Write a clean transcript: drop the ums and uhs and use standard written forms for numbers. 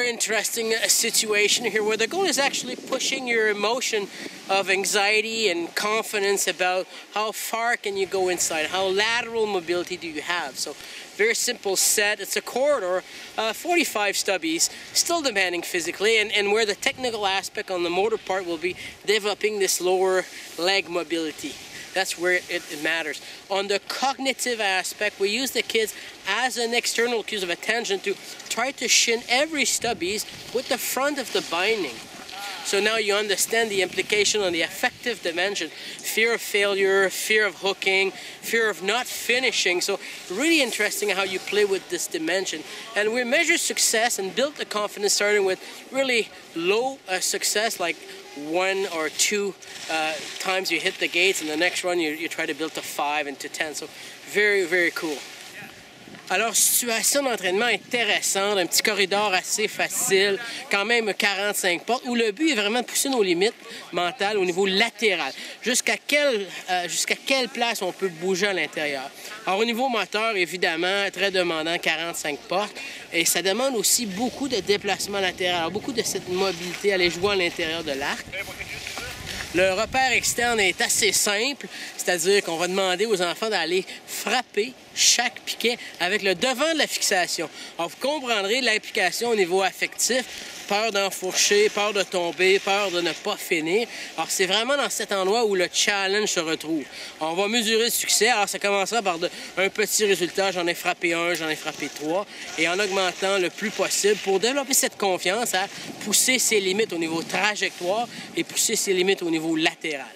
very interesting situation here where the goal is actually pushing your emotion of anxiety and confidence about how far can you go inside, how lateral mobility do you have. So very simple set. It's a corridor, 45 stubbies, still demanding physically, and where the technical aspect on the motor part will be developing this lower leg mobility. That's where it matters. On the cognitive aspect, we use the kids as an external cue of attention to try to shin every stubbies with the front of the binding. So now you understand the implication on the affective dimension. Fear of failure, fear of hooking, fear of not finishing. So really interesting how you play with this dimension. And we measure success and build the confidence starting with really low success, like 1 or 2 times you hit the gates, and the next run you try to build to 5 and to 10. So very, very cool. Alors, situation d'entraînement intéressante, un petit corridor assez facile, quand même 45 portes, où le but est vraiment de pousser nos limites mentales au niveau latéral. Jusqu'à quelle place on peut bouger à l'intérieur. Alors, au niveau moteur, évidemment, très demandant, 45 portes, et ça demande aussi beaucoup de déplacement latéral, alors, beaucoup de cette mobilité, aller jouer à l'intérieur de l'arc. Le repère externe est assez simple, c'est-à-dire qu'on va demander aux enfants d'aller frapper chaque piquet avec le devant de la fixation. Alors, vous comprendrez l'implication au niveau affectif, peur d'enfourcher, peur de tomber, peur de ne pas finir. Alors, c'est vraiment dans cet endroit où le challenge se retrouve. On va mesurer le succès. Alors, ça commencera par un petit résultat. J'en ai frappé 1, j'en ai frappé 3. Et en augmentant le plus possible pour développer cette confiance à pousser ses limites au niveau trajectoire et pousser ses limites au niveau latéral.